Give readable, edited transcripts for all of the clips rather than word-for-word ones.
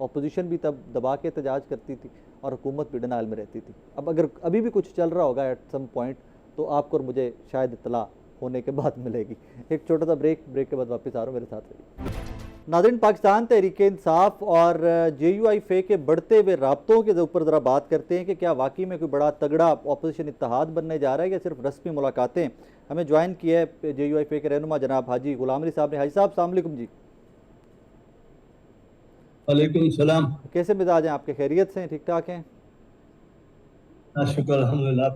Opposition بھی تب دبا کے احتجاج کرتی تھی اور حکومت بھی ڈینائل میں رہتی تھی. اب اگر ابھی بھی کچھ چل رہا ہوگا ایٹ سم پوائنٹ تو آپ کو اور مجھے شاید اطلاع ہونے کے بعد ملے گی. ایک چھوٹا سا بریک کے بعد واپس آ رہا ہوں, میرے ساتھ رہیے. ناظرین, پاکستان تحریک انصاف اور جے یو آئی فے کے بڑھتے ہوئے رابطوں کے اوپر ذرا بات کرتے ہیں کہ کیا واقعی میں کوئی بڑا تگڑا اپوزیشن اتحاد بننے جا رہا ہے یا صرف رسمی ملاقاتیں. ہمیں جوائن کیا ہے جے یو آئی فے کے رہنما جناب حاجی غلام علی صاحب نے. حاجی صاحب السلام علیکم. جی وعلیکم السلام. کیسے مزاج ہیں آپ کے؟ خیریت سے ہیں؟ ٹھیک ٹھاک ہیں؟ شکر الحمدللہ.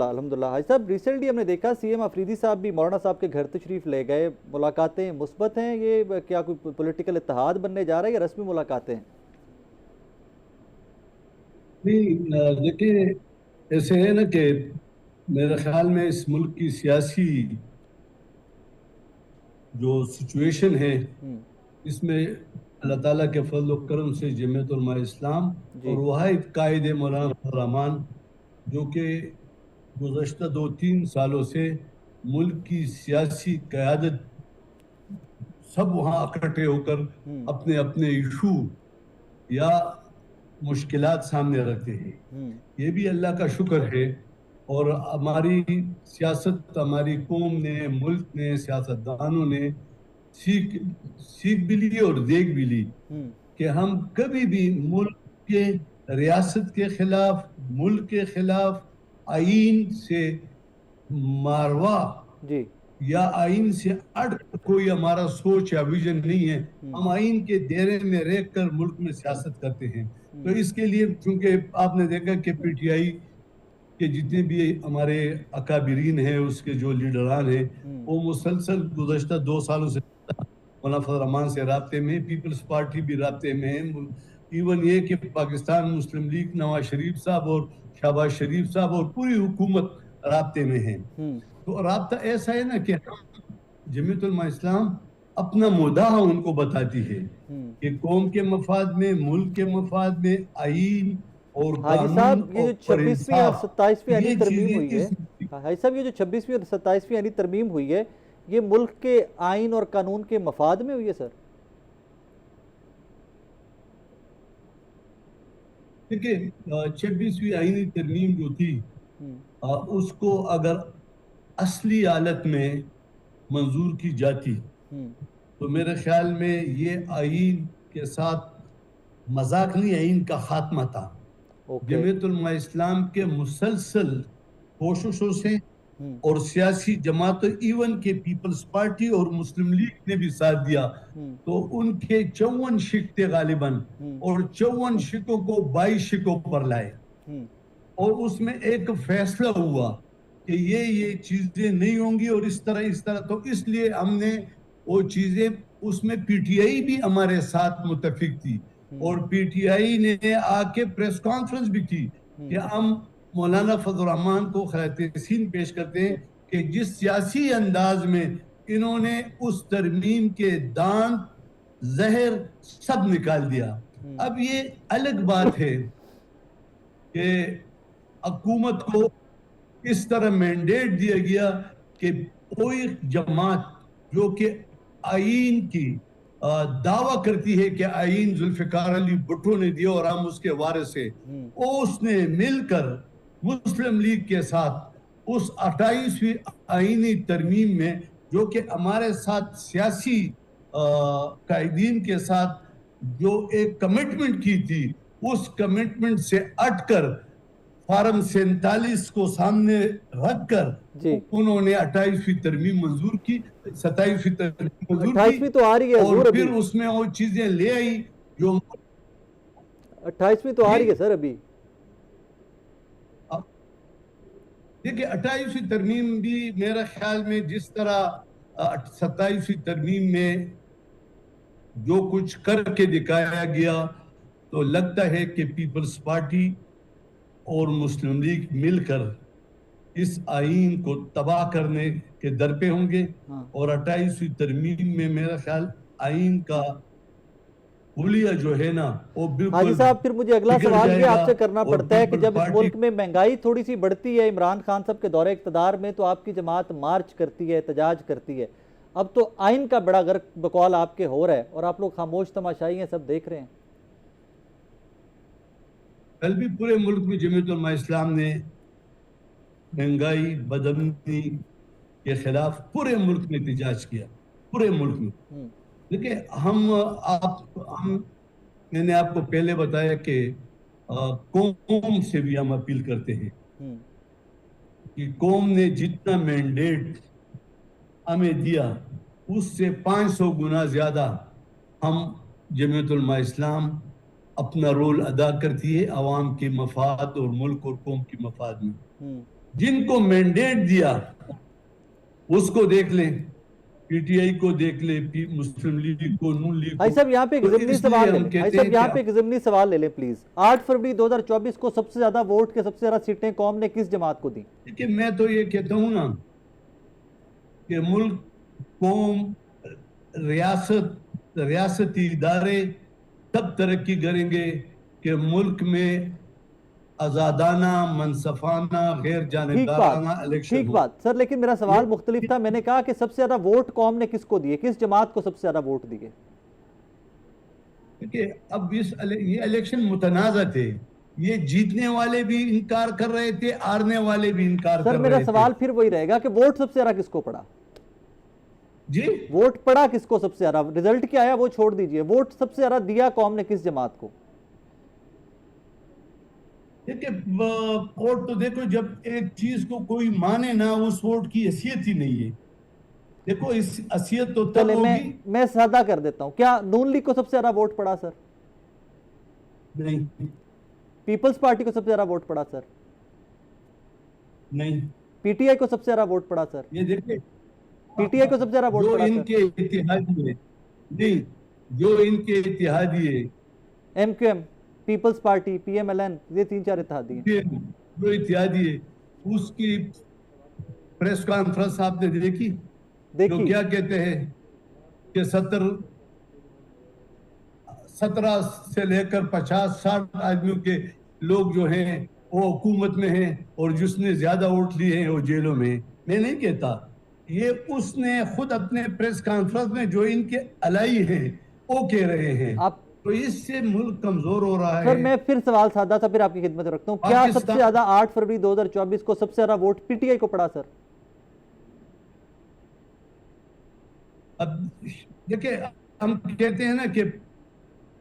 الحمدللہ. حاجی صاحب, ریسنٹلی ہم نے دیکھا سی ایم افریدی صاحب بھی مولانا صاحب کے گھر تشریف لے گئے. ملاقاتیں مثبت ہیں؟ یہ کیا کوئی پولیٹیکل اتحاد بننے جا رہا ہے یا رسمی ملاقاتیں ہیں؟ نہیں, دیکھیں ایسے ہے نا کہ میرے خیال میں اس ملک کی سیاسی جو سچویشن ہے اس میں اللہ تعالیٰ کے فضل و کرم سے جمعیت علماء اسلام اور واحد قائد مولانا فضل الرحمان جو کہ گزشتہ 2-3 سالوں سے ملک کی سیاسی قیادت سب وہاں اکٹھے ہو کر اپنے اپنے ایشو یا مشکلات سامنے رکھتے ہیں. یہ بھی اللہ کا شکر ہے. اور ہماری سیاست, ہماری قوم نے, ملک نے, سیاستدانوں نے سیکھ بھی لی اور دیکھ بھی لی کہ ہم کبھی بھی ملک کے ریاست کے خلاف, ملک کے خلاف آئین سے ماروا یا آئین سے اڑ کوئی ہمارا سوچ یا ویژن نہیں ہے. ہم آئین کے دائرے میں رہ کر ملک میں سیاست کرتے ہیں. تو اس کے لیے چونکہ آپ نے دیکھا کہ پی ٹی آئی کہ جتنے بھی ہمارے اکابرین ہیں, اس کے جو لیڈران ہیں, وہ مسلسل گزشتہ 2 سالوں سے مولانا فضل الرحمان سے رابطے میں, پیپلز پارٹی بھی رابطے میں ہیں. ایون یہ کہ پاکستان مسلم لیگ نواز شریف صاحب اور شہباز شریف صاحب اور پوری حکومت رابطے میں ہیں. تو رابطہ ایسا ہے نا کہ جمعیت علماء اسلام اپنا مدعا ان کو بتاتی ہے کہ قوم کے مفاد میں, ملک کے مفاد میں آئین اور حاجی صاحب, یہ جو 26ویں اور 27ویں آئینی ترمیم ہوئی ہے, حاجی صاحب یہ جو 26ویں اور 27ویں آئینی ترمیم ہوئی ہے, یہ ملک کے آئین اور قانون کے مفاد میں ہوئی ہے سر؟ دیکھیں 26ویں آئینی ترمیم جو تھی اس کو اگر اصلی حالت میں منظور کی جاتی تو میرے خیال میں یہ آئین کے ساتھ مذاق نہیں, آئین کا خاتمہ تھا. جمعیت علماء اسلام کے مسلسل کوششوں سے اور سیاسی جماعتوں, ایون کے پیپلز پارٹی اور مسلم لیگ نے بھی ساتھ دیا, تو ان کے 54 شق تھے غالباً, اور 54 شقوں کو 22 شقوں پر لائے. اور اس میں ایک فیصلہ ہوا کہ یہ چیزیں نہیں ہوں گی اور اس طرح. تو اس لیے ہم نے وہ چیزیں, اس میں پی ٹی آئی بھی ہمارے ساتھ متفق تھی, اور پی ٹی آئی نے آ کے پریس کانفرنس بھی کی کہ ہم مولانا فضل الرحمان کو خراج تحسین پیش کرتے ہیں کہ جس سیاسی انداز میں انہوں نے اس ترمیم کے دانت, زہر سب نکال دیا. اب یہ الگ بات ہے کہ حکومت کو اس طرح مینڈیٹ دیا گیا کہ کوئی جماعت جو کہ آئین کی دعویٰ کرتی ہے کہ آئین ذوالفقار علی بھٹو نے دیا اور ہم اس کے وارث ہیں, اس نے مل کر مسلم لیگ کے ساتھ اس 28ویں آئینی ترمیم میں, جو کہ ہمارے ساتھ سیاسی قائدین کے ساتھ جو ایک کمٹمنٹ کی تھی, اس کمٹمنٹ سے ہٹ کر فارم 47 کو سامنے رکھ کر انہوں نے 28ویں ترمیم منظور کی, 27ویں ترمیم منظور کی, تو آ رہی ہے اور پھر اس میں وہ چیزیں لے آئی جو 28ویں تو آ رہی ہے سر ابھی. دیکھیں 28ویں ترمیم بھی میرے خیال میں جس طرح 27ویں ترمیم میں جو کچھ کر کے دکھایا گیا, تو لگتا ہے کہ پیپلز پارٹی اور مسلم لیگ مل کر اس آئین کو تباہ کرنے کے در پہ ہوں گے. اور 28ویں ترمیم میں میرا خیال آئین کا حلیہ جو ہے نا وہ بالکل. حاجی صاحب, پھر مجھے اگلا سوال یہ آپ سے کرنا پڑتا ہے کہ جب اس ملک میں مہنگائی تھوڑی سی بڑھتی ہے, عمران خان صاحب کے دور اقتدار میں, تو آپ کی جماعت مارچ کرتی ہے, احتجاج کرتی ہے. اب تو آئین کا بڑا غرق بقول آپ کے ہو رہا ہے اور آپ لوگ خاموش تماشائی ہیں, سب دیکھ رہے ہیں. کل بھی پورے ملک میں جمعیت علماء اسلام نے مہنگائی بدامنی کے خلاف پورے ملک میں احتجاج کیا، پورے ملک میں. دیکھیں میں نے آپ کو پہلے بتایا کہ قوم سے بھی ہم اپیل کرتے ہیں کہ قوم نے جتنا مینڈیٹ ہمیں دیا اس سے 500 گنا زیادہ ہم جمعیت علماء اسلام اپنا رول ادا کرتی ہے عوام کے مفاد اور ملک اور قوم کے مفاد میں. جن کو مینڈیٹ دیا اس کو دیکھ لیں، پی ٹی آئی کو دیکھ لیں، مسلم لیگ کو، نون لیگ کو. بھائی صاحب یہاں پہ ایک ضمنی سوال لے لیں، بھائی صاحب یہاں پہ ایک ضمنی سوال لے لیں پلیز. 8 فروری 2024 کو سب سے زیادہ ووٹ کے سب سے زیادہ سیٹیں قوم نے کس جماعت کو دی؟ کہ میں تو یہ کہتا ہوں نا کہ ملک، قوم، ریاستی ادارے تب ترقی کریں گے کہ ملک میں آزادانہ، منصفانہ، غیر جانبدارانہ الیکشن ہو. ٹھیک بات سر، لیکن میرا سوال مختلف تھا. میں نے کہا کہ سب سے زیادہ ووٹ قوم نے کس کو دیے، کس جماعت کو سب سے زیادہ ووٹ دیے؟ کہ اب یہ الیکشن متنازع تھے، یہ جیتنے والے بھی انکار کر رہے تھے، ہارنے والے بھی انکار کر رہے سر تھے. میرا سوال پھر وہی رہے گا کہ ووٹ سب سے زیادہ کس کو پڑا؟ جی ووٹ پڑا کس کو سب سے زیادہ؟ رزلٹ کیا آیا وہ چھوڑ دیجئے، ووٹ سب سے زیادہ دیا قوم نے کس جماعت کو؟ ووٹ تو دیکھو، جب ایک چیز کو کوئی مانے نہ، اس ووٹ کی حیثیت ہی نہیں ہے. دیکھو اس حیثیت تو تب ہوگی. میں سادہ کر دیتا ہوں، کیا نون لیگ کو سب سے زیادہ ووٹ پڑا سر؟ نہیں. پیپلز پارٹی کو سب سے زیادہ ووٹ پڑا سر؟ نہیں. پی ٹی آئی کو سب سے زیادہ ووٹ پڑا سر؟ یہ دیکھیں پی ٹی آئی کو سب سے زیادہ ووٹ جو پڑا ان سر؟ کے اتحادی ہے، نہیں، جو ان کے اتحادی ہے، M Q M, People's Party, P M L N, یہ 3-4 اتحادی ہیں. جو اتحادی ہے اس کی پریس کانفرنس آپ نے دیکھی؟ جو کیا کہتے ہیں کہ 17 سے لے کر 50-60 آدمیوں کے لوگ جو ہیں وہ حکومت میں ہیں، اور جس نے زیادہ ووٹ لیے ہیں وہ جیلوں میں. میں نہیں کہتا، یہ اس نے خود اپنے پریس کانفرنس میں جو ان کے الائی ہیں وہ کہہ رہے ہیں. تو اس سے ملک کمزور ہو رہا ہے. سر میں پھر سوال سادہ سا پھر آپ کی خدمت رکھتا ہوں، کیا سب سے زیادہ 8 فروری 2024 کو سب سے زیادہ ووٹ پی ٹی آئی کو پڑا سر؟ اب دیکھیں، ہم کہتے ہیں نا کہ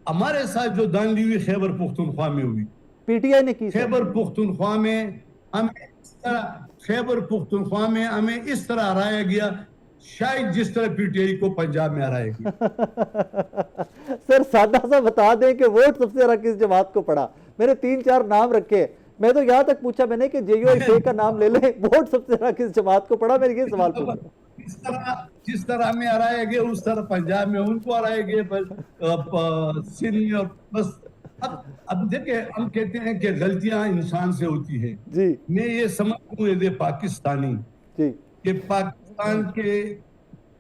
ہمارے ساتھ جو دانلی ہوئی خیبر پختونخوا میں ہوئی، پی ٹی آئی نے کی. خیبر پختونخوا میں ہمیں اس طرح ہرایا گیا شاید جس طرح پی ٹی آئی کو پنجاب میں ہرایا گیا. سر سادہ سا بتا دیں کہ ووٹ سب سے زیادہ کس جماعت کو پڑا. میں نے 3-4 نام رکھے، میں تو یہاں تک پوچھا میں نے کہ جے یو آئی شے کا نام لے لیں، ووٹ سب سے زیادہ کس جماعت کو پڑا، میں نے یہ سوال پوچھا. جس طرح ہمیں ہرایا گیا اس طرح پنجاب میں ان کو ہرایا گیا، سندھ اور بس. اب دیکھیں، ہم کہتے ہیں کہ غلطیاں انسان سے ہوتی ہیں. جی میں یہ سمجھتا ہوں ایز اے پاکستانی کہ پاکستان کے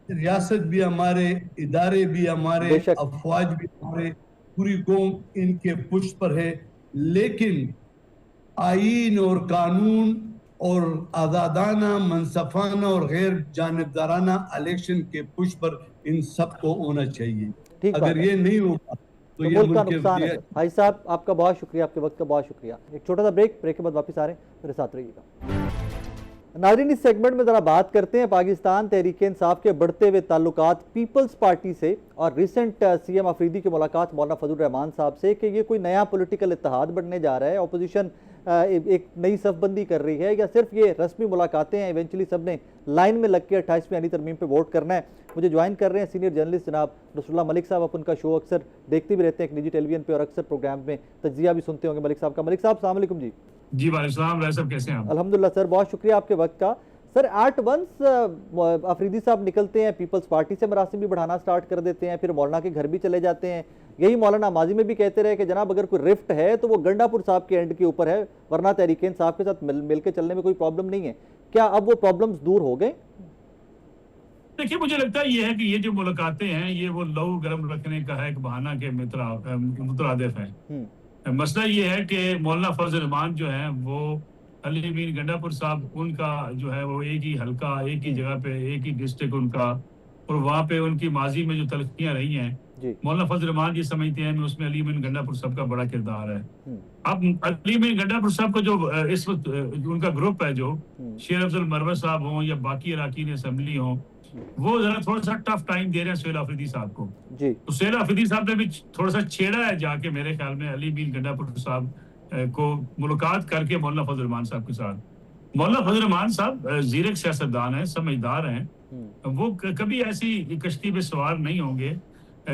ریاست بھی ہمارے، ادارے بھی ہمارے، افواج بھی ہمارے، پوری قوم ان کے پشت پر ہے، لیکن آئین اور قانون اور آزادانہ، منصفانہ اور غیر جانبدارانہ الیکشن کے پشت پر ان سب کو ہونا چاہیے. اگر یہ نہیں ہوگا تو یہ ملک کا نقصان ہے. بھائی صاحب آپ کا بہت شکریہ، آپ کے وقت کا بہت شکریہ. ایک چھوٹا سا بریک کے بعد واپس آ رہے ہیں، میرے ساتھ رہیے گا. ناظرین اس سیگمنٹ میں ذرا بات کرتے ہیں پاکستان تحریک انصاف کے بڑھتے ہوئے تعلقات پیپلز پارٹی سے اور ریسنٹ سی ایم افریدی کی ملاقات مولانا فضل الرحمان صاحب سے کہ یہ کوئی نیا پولیٹیکل اتحاد بننے جا رہا ہے، اپوزیشن ایک نئی صف بندی کر رہی ہے، یا صرف یہ رسمی ملاقاتیں ہیں، ایونچولی سب نے لائن میں لگ کے 28ویں آئینی ترمیم پہ ووٹ کرنا ہے. مجھے جوائن کر رہے ہیں سینئر جرنلسٹ جناب رسول اللہ ملک صاحب. آپ ان کا شو اکثر دیکھتے بھی رہتے ہیں ایک نجی ٹیلی ویژن پہ، اور اکثر پروگرام میں تجزیہ بھی سنتے ہوں گے ملک صاحب کا. ملک صاحب السلام علیکم. جی جی وعلیکم السلام. رائے صاحب کیسے ہیں آپ؟ الحمدللہ سر، بہت شکریہ آپ کے وقت کا. سر ایٹ ونس افریدی صاحب نکلتے ہیں، پیپلز پارٹی سے مراسم بھی بڑھانا سٹارٹ کر دیتے ہیں، پھر مولانا کے گھر بھی چلے جاتے ہیں. یہی مولانا ماضی میں بھی کہتے رہے کہ جناب اگر کوئی رفٹ ہے تو وہ گنڈا پور صاحب کے اینڈ کے اوپر ہے، ورنہ تحریک انصاف کے ساتھ مل کے چلنے میں کوئی پرابلم نہیں ہے. کیا اب وہ پرابلمز دور ہو گئے؟ دیکھیے مجھے لگتا ہے یہ ہے کہ یہ جو ملاقاتیں ہیں یہ وہ لو گرم رکھنے کا ہے ایک بہانہ کے مترادف ہے. مسئلہ یہ ہے کہ مولانا فضل الرحمان جو ہیں وہ علی امین گنڈا پور صاحب، ان کا جو ہے وہ ایک ہی حلقہ، ایک ہی جگہ پہ، ایک ہی ڈسٹرکٹ ان کا، اور وہاں پہ ان کی ماضی میں جو تلخیاں رہی ہیں مولانا فضل الرحمان یہ سمجھتے ہیں اس میں علی امین گنڈا پور صاحب کا بڑا کردار ہے. اب علی امین گنڈا پور صاحب کا جو اس وقت ان کا گروپ ہے جو شیر افضل مروت صاحب ہوں یا باقی اراکین اسمبلی ہوں, وہ ذرا تھوڑا سا ٹف ٹائم دے رہے ہیں سہیل آفریدی صاحب کو. تو سہیل آفریدی صاحب نے بھی تھوڑا سا چھیڑا ہے جا کے میرے خیال میں علی امین گنڈا پور صاحب کو ملاقات کر کے مولانا فضل الرحمان صاحب کے ساتھ. مولانا فضل الرحمان صاحب زیرک سیاستدان ہیں, سمجھدار ہیں, وہ کبھی ایسی کشتی پہ سوار نہیں ہوں گے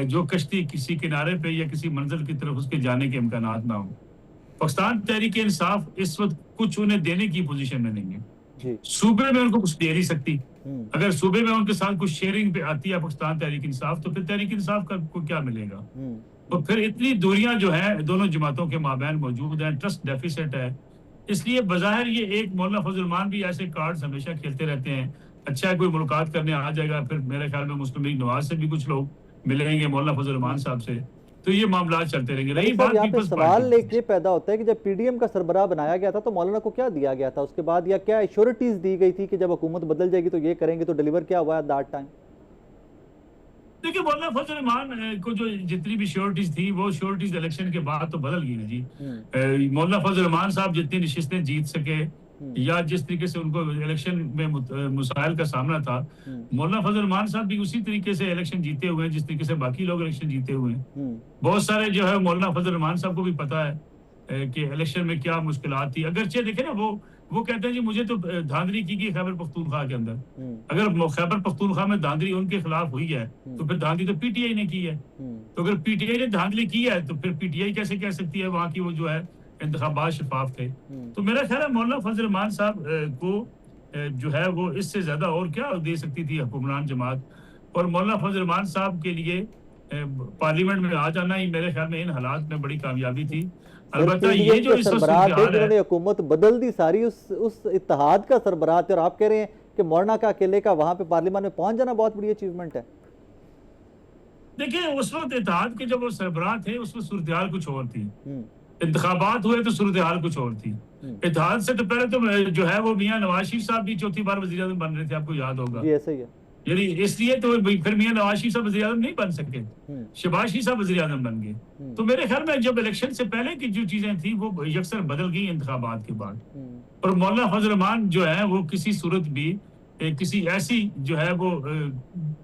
جو کشتی کسی کنارے پہ یا کسی منزل کی طرف اس کے جانے کے امکانات نہ ہوں. پاکستان تحریک انصاف اس وقت کچھ انہیں دینے کی پوزیشن میں نہیں ہے. صوبے میں ان کو کچھ دے نہیں سکتی. اگر صوبے میں ان کے ساتھ کچھ شیئرنگ پہ آتی ہے پاکستان تحریک انصاف تو پھر تحریک انصاف کو کیا ملے گا. اور پھر اتنی دوریاں جو ہیں دونوں جماعتوں کے مابین موجود ہیں, ٹرسٹ ڈیفیسٹ ہے. اس لیے بظاہر یہ ایک مولانا فضل الرحمان بھی ایسے کارڈز ہمیشہ کھیلتے رہتے ہیں. اچھا ہے کوئی ملاقات کرنے آ جائے گا, پھر میرے خیال میں مسلم لیگ نواز سے بھی کچھ لوگ ملیں گے مولانا فضل الرحمان صاحب سے, تو یہ معاملات چلتے رہیں گے. رہی بات یہاں پہ سوال ایک یہ پیدا ہوتا ہے کہ جب پی ڈی ایم کا سربراہ بنایا گیا تھا تو مولانا کو کیا دیا گیا تھا اس کے بعد, یا کیا ایشورٹیز دی گئی تھی کہ جب حکومت بدل جائے گی تو یہ کریں گے, تو ڈیلیور کیا ہوا ہے دیٹ ٹائم؟ دیکھیں مولانا فضل الرحمان کو جو جتنی بھی شیورٹیز تھی وہ شیورٹیز الیکشن کے بعد تو بدل گئی نا جی. مولانا فضل الرحمان صاحب جتنی نشستیں جیت سکے یا جس طریقے سے ان کو الیکشن میں مسائل کا سامنا تھا, مولانا فضل الرحمان صاحب بھی اسی طریقے سے الیکشن جیتے ہوئے ہیں جس طریقے سے باقی لوگ الیکشن جیتے ہوئے ہیں. بہت سارے جو ہے مولانا فضل الرحمان صاحب کو بھی پتا ہے کہ الیکشن میں کیا مشکلات تھی. اگرچہ دیکھیں نا وہ کہتے ہیں جی مجھے تو دھاندلی کی گئی خیبر پختونخوا کے اندر. اگر خیبر پختونخوا میں دھاندلی ان کے خلاف ہوئی ہے تو پھر دھاندلی تو پی ٹی آئی نے کی ہے. تو اگر پی ٹی آئی نے دھاندلی کی ہے تو پھر پی ٹی آئی کیسے کہہ سکتی ہے وہاں کی وہ جو ہے انتخابات شفاف تھے. تو میرا خیال ہے مولانا فضل الرحمان صاحب کو جو ہے وہ اس سے زیادہ اور کیا دے سکتی تھی حکمران جماعت. اور مولانا فضل الرحمان صاحب کے لیے پارلیمنٹ میں آ جانا ہی میرے خیال میں ان حالات میں بڑی کامیابی تھی. البتہ یہ جو اس سربراہ تھے جنہوں نے حکومت بدل دی ساری, اس اتحاد کا سربراہ تھے, اور آپ کہہ رہے ہیں کہ مولانا کا اکیلے کا وہاں پہ پارلیمان میں پہنچ جانا بہت بڑی اچیومنٹ ہے. دیکھیں اس وقت اتحاد کے جب وہ سربراہ تھے اس وقت صورتحال کچھ اور تھی. انتخابات ہوئے تو صورتحال کچھ اور تھی. اتحاد سے تو پہلے تو جو ہے وہ میاں نواز شریف صاحب بھی چوتھی بار وزیر اعظم بن رہے تھے, آپ کو یاد ہوگا. ایسا ہی ہے. یعنی اس لیے تو پھر میاں نواز شریف صاحب وزیر اعظم نہیں بن سکے, شہباز شریف صاحب وزیر اعظم بن گئے. تو میرے خیال میں جب الیکشن سے پہلے کی جو چیزیں تھیں وہ یکسر بدل گئی انتخابات کے بعد. اور مولانا فضل الرحمان جو ہے وہ کسی صورت بھی کسی ایسی جو ہے وہ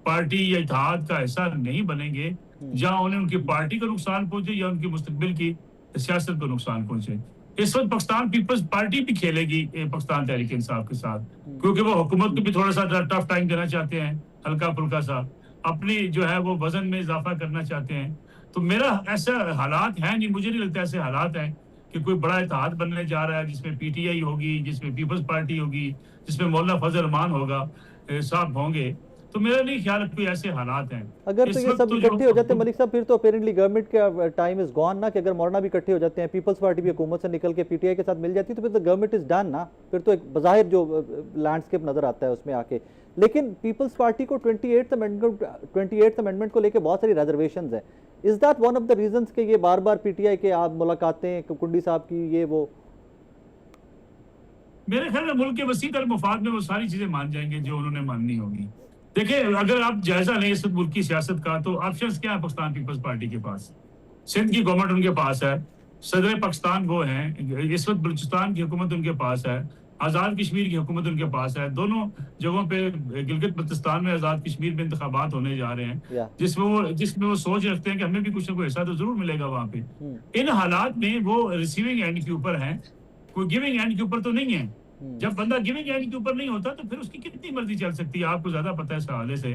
پارٹی یا اتحاد کا حصہ نہیں بنیں گے جہاں انہیں ان کی پارٹی کو نقصان پہنچے یا ان کی مستقبل کی سیاست کو نقصان پہنچے. اس وقت پاکستان پیپلز پارٹی بھی کھیلے گی پاکستان تحریک انصاف کے ساتھ, کیونکہ وہ حکومت کو بھی تھوڑا سا ٹف ٹائم دینا چاہتے ہیں, ہلکا پھلکا سا اپنی جو ہے وہ وزن میں اضافہ کرنا چاہتے ہیں. تو میرا ایسا حالات ہیں نہیں, مجھے نہیں لگتا ایسے حالات ہیں کہ کوئی بڑا اتحاد بننے جا رہا ہے جس میں پی ٹی آئی ہوگی, جس میں پیپلز پارٹی ہوگی, جس میں مولانا فضل الرحمان ہوگا صاحب ہوں گے. تو میرا نہیں خیال کوئی ایسے حالات ہیں. اگر تو یہ سب اکٹھے ہو جاتے ہیں ملک صاحب پھر تو اپیرنٹلی گورنمنٹ کا ٹائم از گون نا, کہ اگر مولانا بھی اکٹھے ہو جاتے ہیں, پیپلز پارٹی بھی حکومت سے نکل کے پی ٹی آئی کے ساتھ مل جاتی ہے تو پھر تو گورنمنٹ از ڈن نا. پھر تو ایک بظاہر جو لینڈسکیپ نظر آتا ہے اس میں آ کے. لیکن پیپلز پارٹی کو 28th امینڈمنٹ کو لے کے بہت ساری ریزرویشنز ہیں. Is that one of the reasons کہ یہ بار بار پی ٹی آئی کے آپ ملاقاتیں کنڈی صاحب کی یہ وہ؟ میرے خیال میں ملک کے وسیع تر مفاد میں وہ ساری چیزیں مان جائیں گے جو انہوں نے ماننی ہوگی. دیکھیں اگر آپ جائزہ لیں اس ملک کی سیاست کا تو آپشنز کیا ہے پاکستان پیپلز پارٹی کے پاس. سندھ کی گورنمنٹ ان کے پاس ہے, صدر پاکستان وہ ہیں, اس وقت بلوچستان کی حکومت ان کے پاس ہے, آزاد کشمیر کی حکومت ان کے پاس ہے. دونوں جگہوں پہ گلگت بلتستان میں آزاد کشمیر میں انتخابات ہونے جا رہے ہیں جس میں وہ سوچ رکھتے ہیں کہ ہمیں بھی کچھ نہ کوئی حصہ تو ضرور ملے گا وہاں پہ. ان حالات میں وہ ریسیونگ اینڈ کے اوپر ہیں, کوئی گیونگ اینڈ کے اوپر تو نہیں ہے. جب بندہ گیونگ اینڈ کے اوپر نہیں ہوتا تو پھر اس کی کتنی مرضی چل سکتی ہے. آپ کو زیادہ پتہ ہے اس حوالے سے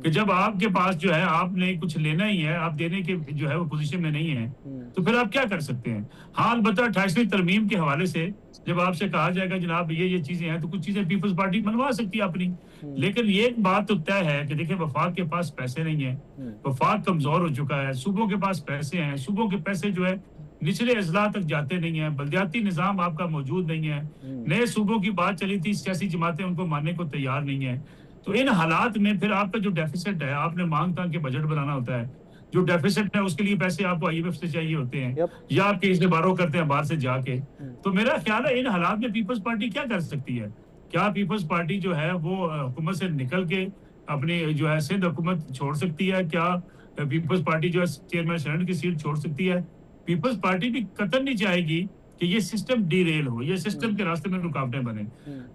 کہ جب آپ کے پاس جو ہے آپ نے کچھ لینا ہی ہے, آپ دینے کے جو ہے وہ پوزیشن میں نہیں ہے تو پھر آپ کیا کر سکتے ہیں. ہاں البتہ 28ویں ترمیم کے حوالے سے جب آپ سے کہا جائے گا جناب یہ چیزیں ہیں تو کچھ چیزیں پیپلز پارٹی منوا سکتی ہے اپنی. لیکن یہ ایک بات تو طے ہے کہ دیکھیں وفاق کے پاس پیسے نہیں ہیں, وفاق کمزور ہو چکا ہے, صوبوں کے پاس پیسے ہیں, صوبوں کے پیسے جو ہے نچلے اضلاع تک جاتے نہیں ہیں, بلدیاتی نظام آپ کا موجود نہیں ہے, نئے صوبوں کی بات چلی تھی سیاسی جماعتیں ان کو ماننے کو تیار نہیں ہیں. تو ان حالات میں پھر آپ کا جو ڈیفیسٹ ہے, آپ نے مانگ تانگ کے بجٹ بنانا ہوتا ہے, جو ڈیفیسٹ ہے اس کے لیے پیسے آپ کو آئی ایم ایف سے چاہیے ہوتے ہیں یا آپ کہیں سے بارو کرتے ہیں باہر سے جا کے. تو میرا خیال ہے ان حالات میں پیپلز پارٹی کیا کر سکتی ہے. کیا پیپلز پارٹی جو ہے وہ حکومت سے نکل کے اپنی جو ہے سندھ حکومت چھوڑ سکتی ہے, کیا پیپلز پارٹی جو ہے چیئرمین سینٹ کی سیٹ چھوڑ سکتی ہے. پیپلز پارٹی بھی قطعاً نہیں چاہے گی کہ یہ سسٹم ڈی ریل ہو, یہ سسٹم کے راستے میں رکاوٹیں بنے.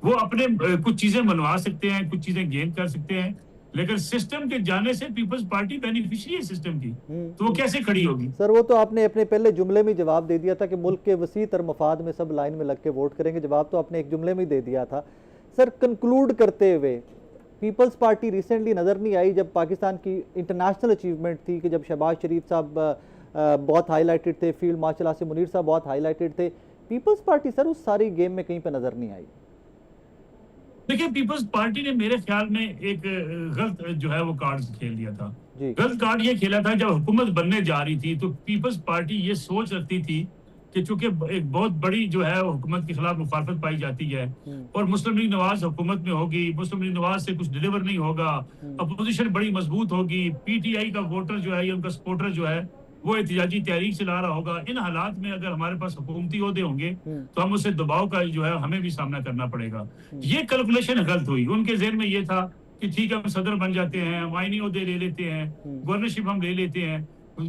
وہ اپنے کچھ چیزیں منوا سکتے ہیں, کچھ چیزیں گین کر سکتے ہیں, لیکن سسٹم کے جانے سے پیپلز پارٹی بینیفیشری ہے سسٹم کی, تو وہ کیسے کھڑی ہوگی؟ سر وہ تو آپ نے اپنے پہلے جملے میں جواب دے دیا تھا کہ ملک کے وسیع تر مفاد میں سب لائن میں لگ کے ووٹ کریں گے. جواب تو آپ نے ایک جملے میں دے دیا تھا. سر کنکلوڈ کرتے ہوئے, پیپلز پارٹی ریسنٹلی نظر نہیں آئی جب پاکستان کی انٹرنیشنل اچیومنٹ تھی کہ جب شہباز شریف صاحب بہت ہائی لائٹڈ تھے, فیلڈ مارشل آصف منیر صاحب بہت ہائی لائٹڈ تھے. پیپلز پارٹی سر اس ساری گیم میں کہیں پہ نظر نہیں آئی. دیکھیں پیپلز پارٹی نے میرے خیال میں ایک غلط جو ہے وہ کارڈ کھیل دیا تھا. غلط کارڈ یہ کھیلا تھا, جب حکومت بننے جا رہی تھی تو پیپلز پارٹی یہ سوچ رکھتی تھی کہ چونکہ ایک بہت بڑی جو ہے حکومت کے خلاف مخالفت پائی جاتی ہے اور مسلم لیگ نواز حکومت میں ہوگی, مسلم لیگ نواز سے کچھ ڈیلیور نہیں ہوگا, اپوزیشن بڑی مضبوط ہوگی, پی ٹی آئی کا ووٹر جو ہے یا ان کا سپورٹر جو ہے وہ احتجاجی تحریک چلا رہا ہوگا. ان حالات میں اگر ہمارے پاس حکومتی عہدے ہوں گے تو ہم اسے دباؤ کا جو ہے ہمیں بھی سامنا کرنا پڑے گا. یہ کیلکولیشن غلط ہوئی. ان کے ذہن میں یہ تھا کہ ٹھیک ہے ہم صدر بن جاتے ہیں, ہم آئینی عہدے لے لیتے ہیں, گورنرشپ ہم لے لیتے ہیں,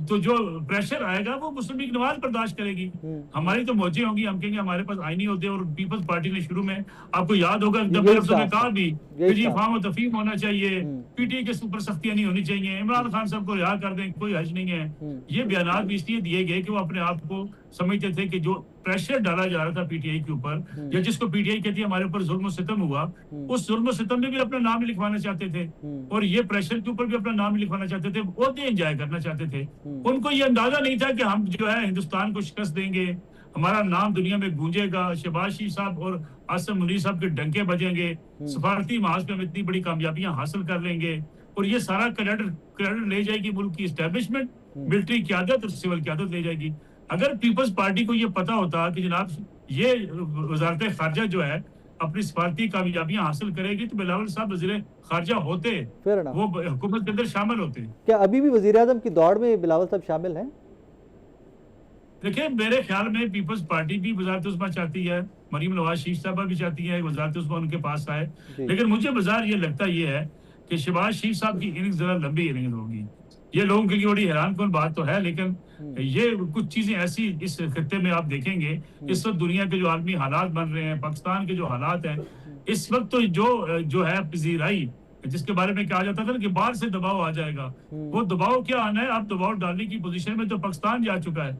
تو جو پریشر آئے گا وہ مسلم لیگ نواز برداشت کرے گی. ہماری تو موجیں ہوں گی, ہم کہیں گے ہمارے پاس آئینی عہدے. اور پیپلز پارٹی نے شروع میں آپ کو یاد ہوگا نے کہا بھی کہ جی فام و تفہیم ہونا چاہیے, پی ٹی آئی کے اوپر سختیاں نہیں ہونی چاہیے, عمران خان صاحب کو رہا کر دیں, کوئی حج نہیں ہے. یہ بیانات بھی اس لیے دیے گئے کہ وہ اپنے آپ کو سمجھتے تھے کہ جو پریشر ڈالا جا رہا تھا پی ٹی آئی کے اوپر, یا جس کو پی ٹی آئی کہتی ہے ہمارے اوپر ظلم و ستم ہوا, اس ظلم و ستم میں بھی اپنا نام لکھوانا چاہتے تھے اور یہ پریشر کے اوپر بھی اپنا نام لکھوانا چاہتے تھے, عہدے انجوائے کرنا چاہتے تھے. ان کو یہ اندازہ نہیں تھا کہ ہم جو ہے ہندوستان کو شکست دیں گے, ہمارا نام دنیا میں گونجے گا, شہباز شریف صاحب اور آصف منیر صاحب کے ڈنکے بجیں گے, سفارتی محاذ پہ ہم اتنی بڑی کامیابیاں حاصل کر لیں گے, اور یہ سارا کریڈٹ لے جائے گی ملک کی اسٹیبلشمنٹ, ملٹری قیادت اور سول قیادت لے جائے گی. اگر پیپلز پارٹی کو یہ پتا ہوتا کہ جناب یہ وزارت خارجہ جو ہے اپنی سفارتی کامیابیاں حاصل کرے گی تو بلاول صاحب وزیر خارجہ ہوتے, وہ حکومت کے اندر شامل ہوتے. کیا ابھی بھی وزیر اعظم کی دوڑ میں بلاول صاحب شامل ہیں؟ دیکھیں میرے خیال میں پیپلز پارٹی بھی وزارت عظمیٰ چاہتی ہے, مریم نواز شریف صاحبہ بھی چاہتی ہے وزارت عظمیٰ ان کے پاس آئے, لیکن مجھے بظاہر یہ لگتا یہ ہے کہ شہباز شریف صاحب کی اننگز ذرا لمبی اننگز ہوگی. یہ لوگوں کے لیے بڑی حیران کن بات تو ہے, لیکن یہ کچھ چیزیں ایسی اس خطے میں آپ دیکھیں گے, اس وقت دنیا کے جو عالمی حالات بن رہے ہیں, پاکستان کے جو حالات ہیں اس وقت, تو جو ہے پذیرائی جس کے بارے میں کہا جاتا تھا کہ باہر سے دباؤ آ جائے گا, وہ دباؤ کیا آنا ہے, آپ دباؤ ڈالنے کی پوزیشن میں تو پاکستان جا چکا ہے.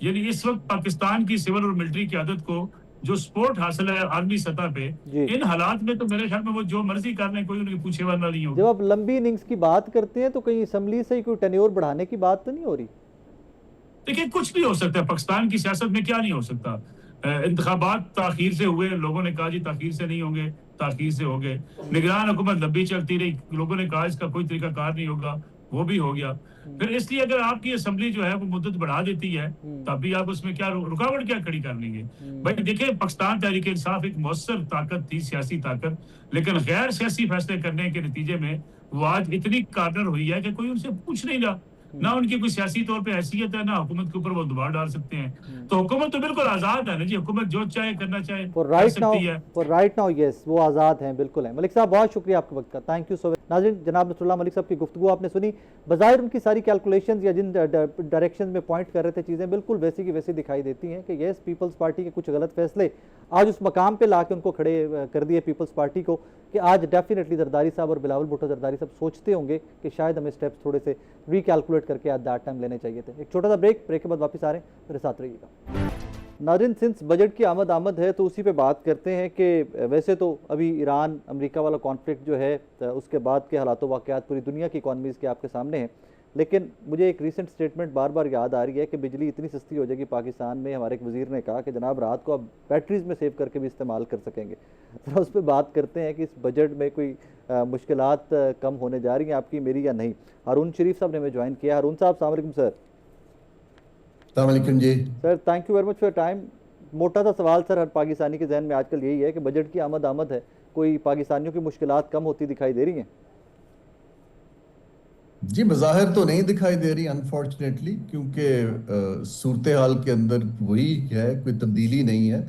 یعنی اس وقت پاکستان کی سول اور ملٹری قیادت کو جو سپورٹ حاصل ہے عالمی سطح پہ, ان حالات میں تو میرے خیال میں وہ جو مرضی کر لیں, کوئی ان کی پوچھے والا نہیں ہوگا. جب آپ لمبی اننگز کی بات کرتے ہیں تو کہیں اسمبلی سے کوئی ٹینیور بڑھانے کی بات تو نہیں ہو رہی؟ دیکھیں کچھ بھی ہو سکتا ہے پاکستان کی سیاست میں, کیا نہیں ہو سکتا. انتخابات تاخیر سے ہوئے, لوگوں نے کہا جی تاخیر سے نہیں ہوں گے, تاخیر سے ہو گئے. نگران حکومت لمبی چلتی رہی, لوگوں نے کہا اس کا کوئی طریقہ کار نہیں ہوگا, وہ بھی ہو گیا. پھر اس لیے اگر آپ کی اسمبلی جو ہے وہ مدت بڑھا دیتی ہے تب بھی آپ اس میں کیا رکاوٹ کیا کھڑی کر لیں گے. بھائی دیکھیں پاکستان تحریک انصاف ایک مؤثر طاقت تھی, سیاسی طاقت, لیکن غیر سیاسی فیصلے کرنے کے نتیجے میں وہ آج اتنی کارنر ہوئی ہے کہ کوئی ان سے پوچھ نہیں رہا, نہ ان کی کوئی سیاسی طور پہ حیثیت ہے, نہ حکومت کے اوپر وہ دباؤ ڈال سکتے ہیں. تو حکومت تو بالکل آزاد ہے نا جی, حکومت جو چاہے کرنا چاہے کر سکتی ہے. رائٹ ناؤ یس, وہ آزاد ہیں, بالکل ہیں. ملک صاحب بہت شکریہ آپ کے وقت کا, تھینک یو سو مچ. ناظرین, جناب نصر اللہ ملک صاحب کی گفتگو آپ نے سنی. بظاہر ان کی ساری کیلکولیشنز یا جن ڈائریکشن میں پوائنٹ کر رہے تھے چیزیں بالکل ویسی کی ویسی دکھائی دیتی ہیں کہ یس پیپلز پارٹی کے کچھ غلط فیصلے آج اس مقام پہ لا کے ان کو کھڑے کر دیے پیپلز پارٹی کو کہ آج ڈیفینیٹلی زرداری صاحب اور بلاول بھٹو زرداری صاحب سوچتے ہوں گے کہ شاید ہمیں سٹیپس تھوڑے سے ریکیلکولیٹ کر کے آج دیٹ ٹائم لینے چاہیے تھے. ایک چھوٹا سا بریک کے بعد واپس آ رہے ہیں, میرے ساتھ رہیے گا. ناظرین, سنس بجٹ کی آمد ہے تو اسی پہ بات کرتے ہیں کہ ویسے تو ابھی ایران امریکہ والا کانفلکٹ جو ہے اس کے بعد کے حالات و واقعات پوری دنیا کی اکانومیز کے آپ کے سامنے ہیں, لیکن مجھے ایک ریسنٹ سٹیٹمنٹ بار بار یاد آ رہی ہے کہ بجلی اتنی سستی ہو جائے گی پاکستان میں. ہمارے ایک وزیر نے کہا کہ جناب رات کو آپ بیٹریز میں سیو کر کے بھی استعمال کر سکیں گے. ذرا اس پہ بات کرتے ہیں کہ اس بجٹ میں کوئی مشکلات کم ہونے جا رہی ہیں آپ کی, میری یا نہیں. ہارون شریف صاحب نے ہمیں جوائن کیا. ہارون صاحب السلام علیکم سر. السلام علیکم جی sir, thank you very much for time. موٹا سا سوال سر ہر پاکستانی کے ذہن میں آج کل یہی ہے کہ بجٹ کی آمد ہے, کوئی پاکستانیوں کی مشکلات کم ہوتی دکھائی دے رہی ہیں؟ جی بظاہر تو نہیں دکھائی دے رہی انفارچونیٹلی, کیونکہ صورتحال کے اندر وہی ہے, کوئی تبدیلی نہیں ہے.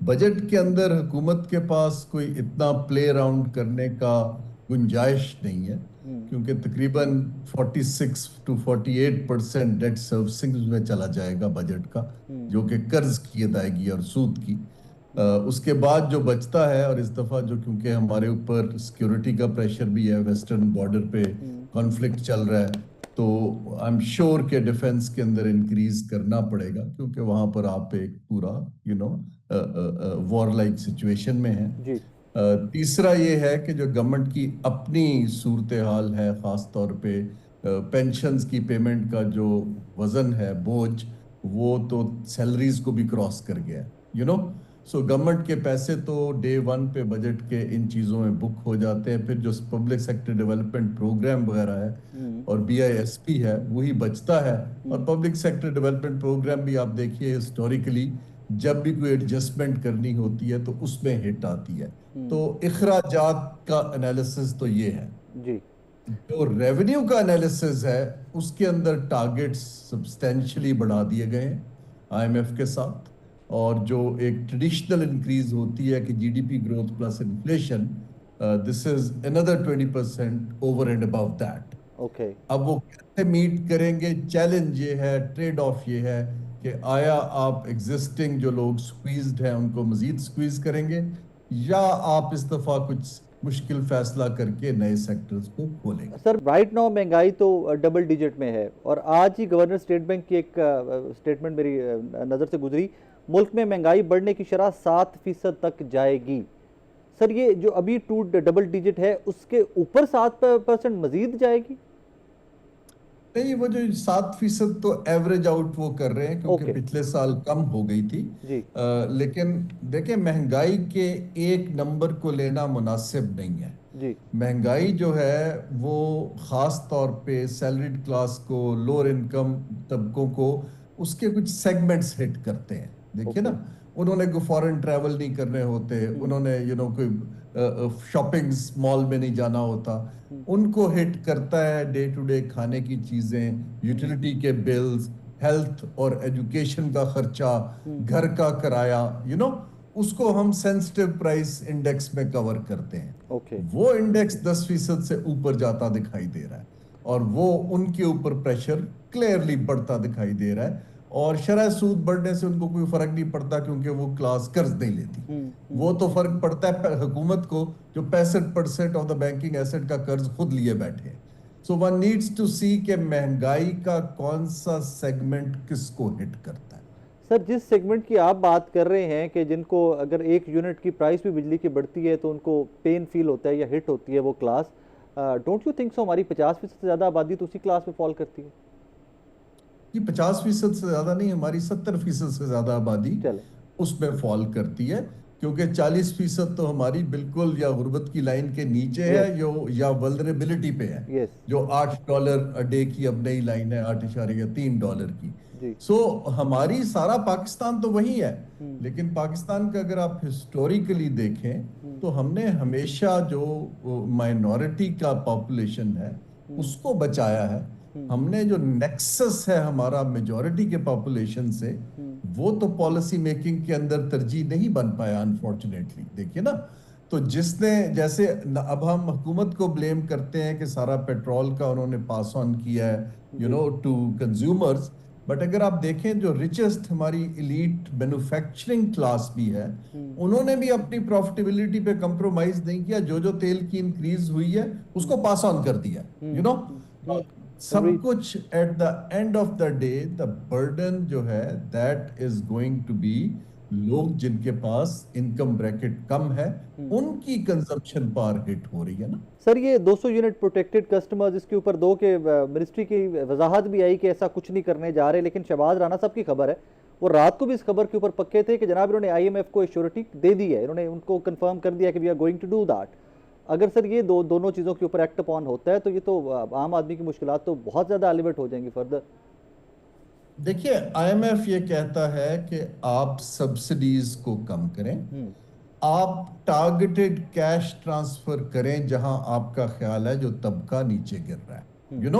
بجٹ کے اندر حکومت کے پاس کوئی اتنا پلے اراؤنڈ کرنے کا گنجائش نہیں ہے. کیونکہ تقریباً 46 to 48% ڈیٹ سروسنگ میں چلا جائے گا بجٹ کا، جو کہ قرض کی ادائیگی اور سود کی. اس کے بعد جو بچتا ہے، اور اس دفعہ جو کیونکہ ہمارے اوپر سیکیورٹی کا پریشر بھی ہے، ویسٹرن بارڈر پہ کانفلکٹ چل رہا ہے، تو آئی ایم شیور کہ ڈیفنس کے اندر انکریز کرنا پڑے گا، کیونکہ وہاں پر آپ ایک پورا وار لائک سچویشن میں ہیں. تیسرا یہ ہے کہ جو گورنمنٹ کی اپنی صورتحال ہے، خاص طور پہ پینشنز کی پیمنٹ کا جو وزن ہے، بوجھ، وہ تو سیلریز کو بھی کراس کر گیا ہے. سو گورنمنٹ کے پیسے تو ڈے 1 پہ بجٹ کے ان چیزوں میں بک ہو جاتے ہیں. پھر جو پبلک سیکٹر ڈیولپمنٹ پروگرام وغیرہ ہے اور BISP ہے، وہی بچتا ہے. اور پبلک سیکٹر ڈیولپمنٹ پروگرام بھی آپ دیکھیے ہسٹوریکلی جب بھی کوئی ایڈجسٹمنٹ کرنی ہوتی ہے تو اس میں ہٹ آتی ہے. تو اخراجات کا انالیسس تو یہ ہے. جو ریونیو کا انالیسس ہے اس کے اندر ٹارگیٹس سبسٹینشلی بڑھا دیے گئے ہیں IMF کے ساتھ. اور جو ایک ٹریڈیشنل انکریز ہوتی ہے کہ GDP growth plus inflation, this is another 20% over and above that. اب وہ کیسے میٹ کریں گے؟ چیلنج یہ ہے، ٹریڈ آف یہ ہے کہ آیا آپ ایگزسٹنگ جو لوگ سکویزڈ ہیں ان کو مزید سکویز کریں گے، یا آپ اس دفعہ کچھ مشکل فیصلہ کر کے نئے سیکٹرز کو کھولیں گے. سر رائٹ ناؤ مہنگائی تو ڈبل ڈیجٹ میں ہے، اور آج ہی گورنر اسٹیٹ بینک کی ایک سٹیٹمنٹ میری نظر سے گزری، ملک میں مہنگائی بڑھنے کی شرح 7% تک جائے گی. سر یہ جو ابھی ڈبل ڈیجٹ ہے اس کے اوپر 7% مزید جائے گی؟ نہیں، وہ جو 7% تو ایوریج آؤٹ وہ کر رہے ہیں، کیونکہ پچھلے سال کم ہو گئی تھی. لیکن دیکھیں مہنگائی کے ایک نمبر کو لینا مناسب نہیں ہے. مہنگائی جو ہے وہ خاص طور پہ سیلریڈ کلاس کو، لوور انکم طبقوں کو، اس کے کچھ سیگمنٹس ہٹ کرتے ہیں. دیکھیے نا، انہوں نے کوئی فورن ٹریول نہیں کرنے ہوتے، انہوں نے کوئی شاپنگز مال میں نہیں جانا ہوتا، ان کو ہٹ کرتا ہے ڈے ٹو ڈے کھانے کی چیزیں، یوٹیلیٹی کے بلز، ہیلتھ اور ایجوکیشن کا خرچہ، گھر کا کرایہ، اس کو ہم سینسٹیو پرائس انڈیکس میں کور کرتے ہیں. وہ انڈیکس 10% سے اوپر جاتا دکھائی دے رہا ہے، اور وہ ان کے اوپر پریشر کلیئرلی بڑھتا دکھائی دے رہا ہے. اور شرح سود بڑھنے سے ان کو کوئی فرق نہیں پڑتا، کیونکہ وہ کلاس قرض نہیں لیتی. وہ تو فرق پڑتا ہے حکومت کو، جو 65% آف دا بینکنگ ایسٹ کا قرض خود لیے بیٹھے. سو ون نیڈس ٹو سی کہ مہنگائی کا کون سا سیگمنٹ کس کو ہٹ کرتا ہے. سر جس سیگمنٹ کی آپ بات کر رہے ہیں کہ جن کو اگر 1 یونٹ کی پرائس بھی بجلی کی بڑھتی ہے تو ان کو پین فیل ہوتا ہے یا ہٹ ہوتی ہے وہ class, don't you think so ہماری 50% سے زیادہ آبادی تو اسی کلاس میں فال کرتی ہے؟ 50% سے زیادہ نہیں، ہماری 70% سے زیادہ آبادی اس میں فال کرتی ہے، کیونکہ 40% تو ہماری بالکل یا غربت کی لائن کے نیچے ہے یا ولنریبلٹی پہ ہے، جو $8 اے ڈے کی اب نئی لائن ہے، $8.3 کی. سو ہماری سارا پاکستان تو وہی ہے. لیکن پاکستان کا اگر آپ ہسٹوریکلی دیکھیں تو ہم نے ہمیشہ جو مائنورٹی کا پاپولیشن ہے اس کو بچایا ہے. ہم نے جو نیکسس ہے ہمارا میجورٹی کے پاپولیشن سے، وہ تو پالیسی میکنگ کے اندر ترجیح نہیں بن پایا انفارچونیٹلی. دیکھیے نا، تو جس نے جیسے اب ہم حکومت کو بلیم کرتے ہیں کہ سارا پیٹرول کا انہوں نے پاس آن کیا ہے ٹو کنزیومرز، بٹ اگر آپ دیکھیں جو ریچسٹ ہماری ایلیٹ مینوفیکچرنگ کلاس بھی ہے، انہوں نے بھی اپنی پروفٹیبلٹی پہ کمپرومائز نہیں کیا. جو تیل کی انکریز ہوئی ہے اس کو پاس آن کر دیا. سب کچھ at the end of the day the burden جو ہے that is going to be لوگ جن کے پاس انکم بریکٹ کم ہے، ان کی کنزمپشن پار ہٹ ہو رہی ہے نا. سر یہ 200 یونٹ پروٹیکٹڈ کسٹمرز، اس کے اوپر کے منسٹری کی وضاحت بھی آئی کہ ایسا کچھ نہیں کرنے جا رہے، لیکن شہباز رانا صاحب کی خبر ہے وہ رات کو بھی اس خبر کے اوپر پکے تھے کہ جناب انہوں نے IMF کو ایشورٹی دے دی ہے، انہوں نے ان کو کنفرم کر دیا کہ we are going to do that. اگر سر یہ دونوں چیزوں کے اوپر ایکٹ اپون ہوتا ہے تو یہ تو عام آدمی کی مشکلات تو بہت زیادہ ایلیویٹ ہو جائیں گی فردر. دیکھیے IMF یہ کہتا ہے کہ آپ سبسڈیز کو کم کریں، آپ ٹارگیٹڈ کیش ٹرانسفر کریں جہاں آپ کا خیال ہے جو طبقہ نیچے گر رہا ہے.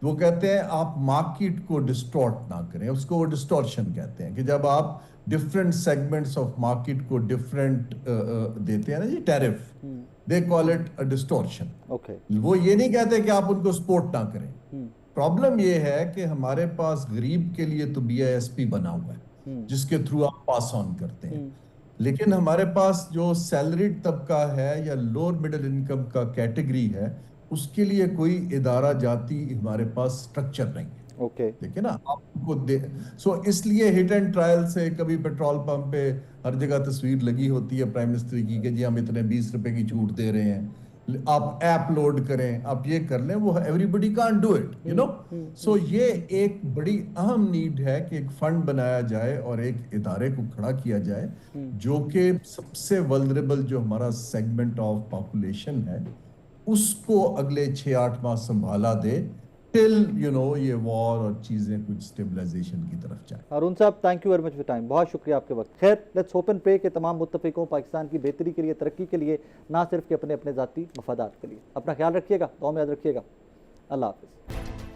وہ کہتے ہیں آپ مارکیٹ کو ڈسٹورٹ نہ کریں، اس کو وہ ڈسٹورشن کہتے ہیں کہ جب آپ ڈفرینٹ سیگمنٹس آف مارکیٹ کو ڈفرینٹ دیتے ہیں نا جی tariff, they call it a distortion. Okay. وہ یہ نہیں کہتے کہ آپ ان کو سپورٹ نہ کریں. پرابلم یہ ہے کہ ہمارے پاس غریب کے لیے تو BISP بنا ہوا ہے جس کے تھرو آپ پاس آن کرتے ہیں, لیکن ہمارے پاس جو سیلریڈ طبقہ ہے یا لوور مڈل انکم کا کیٹیگری ہے اس کے لیے کوئی ادارہ جاتی ہمارے پاس سٹرکچر نہیں ہے. دیکھیں نا آپ کو سو اس لیے ہٹ اینڈ ٹرائل سے کبھی پیٹرول پمپ پہ ہر جگہ تصویر لگی ہوتی ہے پرائم منسٹر کی کہ جی ہم اتنے 20 روپے کی چھوٹ دے رہے ہیں, آپ ایپ لوڈ کریں, آپ یہ کر لیں, وہ everybody can't do it, you know. So یہ ایک بڑی اہم نیڈ ہے کہ ایک فنڈ بنایا جائے اور ایک ادارے کو کھڑا کیا جائے جو کہ سب سے ولنریبل جو ہمارا سیگمنٹ آف پاپولیشن ہے اس کو اگلے 6-8 ماہ سنبھالا دے ٹل یو نو یہ وار اور چیزیں کچھ اسٹیبلائزیشن کی طرف جائیں. ہارون صاحب thank you very much for time, بہت شکریہ آپ کے وقت. خیر لیٹس ہوپ اینڈ پرے کہ تمام متفقوں پاکستان کی بہتری کے لیے, ترقی کے لیے, نہ صرف کہ اپنے ذاتی مفادات کے لیے. اپنا خیال رکھیے گا, دعا میں یاد رکھیے گا. اللہ حافظ.